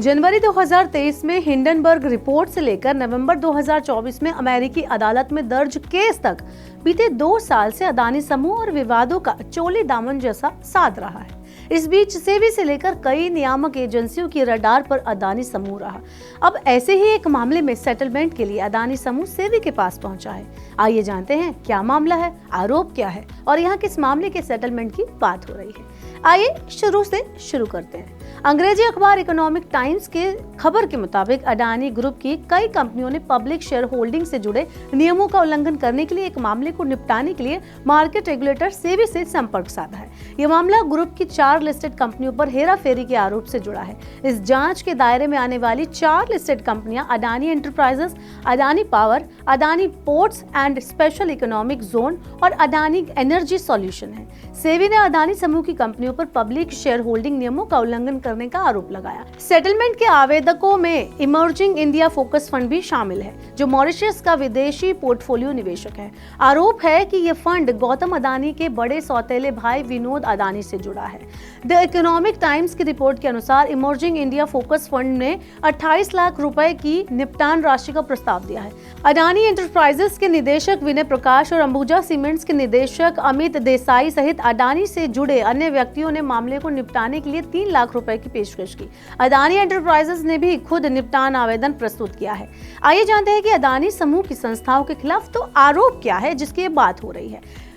जनवरी 2023 में Hindenburg report से लेकर नवंबर 2024 में अमेरिकी अदालत में दर्ज केस तक बीते 2 साल से अदानी समूह और विवादों का चोली दामन जैसा साध रहा है। इस बीच सेबी से लेकर कई नियामक एजेंसियों की रडार पर अदानी समूह रहा। अब ऐसे ही एक मामले में सेटलमेंट के लिए अदानी समूह सेबी के पास पहुंचा है। आइए जानते हैं क्या मामला है, आरोप क्या है और यहाँ किस मामले के सेटलमेंट की बात हो रही है। आइए शुरू करते हैं। अंग्रेजी अखबार इकोनॉमिक टाइम्स के खबर के मुताबिक अडानी ग्रुप की कई कंपनियों ने पब्लिक शेयर होल्डिंग से जुड़े नियमों का उल्लंघन करने के लिए एक मामले को निपटाने के लिए मार्केट रेगुलेटर सेबी से संपर्क साधा है। यह मामला ग्रुप की 4 लिस्टेड कंपनियों पर हेराफेरी के आरोप से जुड़ा है। इस जांच के दायरे में आने वाली 4 लिस्टेड कंपनियां Adani enterprises, Adani power, Adani ports and special economic zone और अडानी एनर्जी सॉल्यूशन है। सेबी ने अडानी समूह की कंपनियों पर पब्लिक शेयर होल्डिंग नियमों का उल्लंघन करने का आरोप लगाया। सेटलमेंट के आवेदकों में इमर्जिंग इंडिया फोकस फंड भी शामिल है, जो मॉरिशस का विदेशी पोर्टफोलियो निवेशक है। आरोप है कि यह फंड गौतम अडानी के बड़े सौतेले भाई विनोद अडानी से जुड़ा है। द इकोनॉमिक टाइम्स की रिपोर्ट के अनुसार इमर्जिंग इंडिया फोकस फंड ने 28 लाख रुपए की निपटान राशि का प्रस्ताव दिया है। अडानी एंटरप्राइजेस के निदेशक विनय प्रकाश और अंबुजा सीमेंट्स के निदेशक अमित देसाई सहित अडानी से जुड़े अन्य व्यक्तियों ने मामले को निपटाने के लिए 3 लाख रुपए की पेशकश की। अडानी एंटरप्राइजेस ने भी खुद निपटान आवेदन प्रस्तुत किया है। आइए जानते हैं कि अडानी समूह की संस्थाओं के खिलाफ तो आरोप क्या है जिसकी बात हो रही है।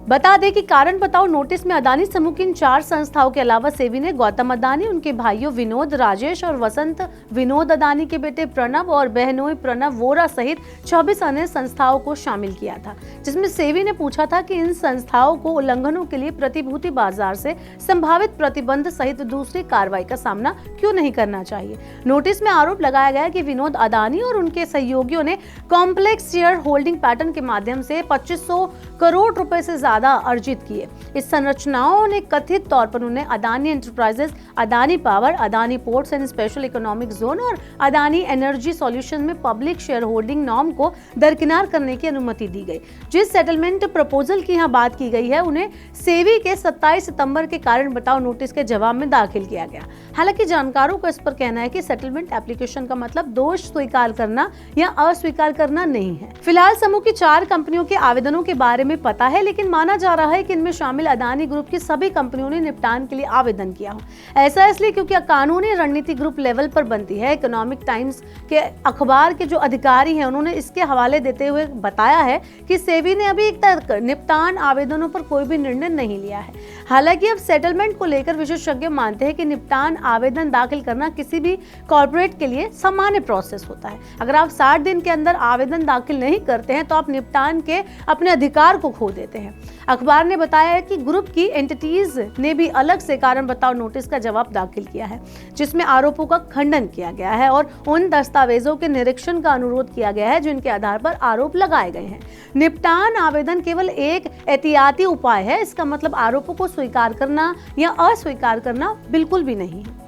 बता दें कि कारण बताओ नोटिस में अडानी समूह की इन 4 संस्थाओं के अलावा सेबी ने गौतम अडानी, उनके भाइयों विनोद, राजेश और वसंत, विनोद अडानी के बेटे प्रणव और बहनोई प्रणव वोरा सहित 24 अन्य संस्थाओं को शामिल किया था, जिसमें सेबी ने पूछा था कि इन संस्थाओं को उल्लंघनों के लिए प्रतिभूति बाजार से संभावित प्रतिबंध सहित दूसरी कार्रवाई का सामना क्यों नहीं करना चाहिए। नोटिस में आरोप लगाया गया कि विनोद अडानी और उनके सहयोगियों ने कॉम्प्लेक्स शेयर होल्डिंग पैटर्न के माध्यम से 2500 करोड़ रुपए से ज्यादा अर्जित किए। इस संरचनाओं ने कथित तौर पर उन्हें Adani enterprises, Adani power, Adani ports and special economic zone और अडानी एनर्जी सॉल्यूशन में पब्लिक शेयर होल्डिंग नॉर्म को दरकिनार करने की अनुमति दी गई। जिस सेटलमेंट प्रपोजल की यहाँ बात की गई है उन्हें सेबी के 27 सितंबर के कारण बताओ नोटिस के जवाब में दाखिल किया गया। हालांकि जानकारों का इस पर कहना है कि सेटलमेंट एप्लीकेशन का मतलब दोष स्वीकार करना या अस्वीकार करना नहीं है। फिलहाल समूह की 4 कंपनियों के आवेदनों के बारे में पता है, लेकिन माना जा रहा है कि इनमें शामिल अडानी ग्रुप की सभी कंपनियों ने निपटान के लिए आवेदन किया हो। ऐसा इसलिए क्योंकि कानूनी रणनीति ग्रुप लेवल पर बनती है। इकोनॉमिक टाइम्स के अखबार के जो अधिकारी हैं उन्होंने इसके हवाले देते हुए बताया है कि सेबी ने अभी तक निपटान आवेदनों पर कोई भी निर्णय नहीं लिया है। हालांकि अब सेटलमेंट को लेकर विशेषज्ञ मानते हैं कि निपटान आवेदन दाखिल करना किसी भी कॉर्पोरेट के लिए सामान्य प्रोसेस होता है। अगर आप 60 दिन के अंदर आवेदन दाखिल नहीं करते हैं तो आप निपटान के अपने अधिकार को खो देते हैं। अखबार ने बताया है कि ग्रुप की एंटिटीज ने भी अलग से कारण बताओ नोटिस का जवाब दाखिल किया है, जिसमें आरोपों का खंडन किया गया है और उन दस्तावेजों के निरीक्षण का अनुरोध किया गया है जिनके आधार पर आरोप लगाए गए हैं। निपटान आवेदन केवल एक एहतियाती उपाय है, इसका मतलब आरोपों को स्वीकार करना या अस्वीकार करना बिल्कुल भी नहीं है।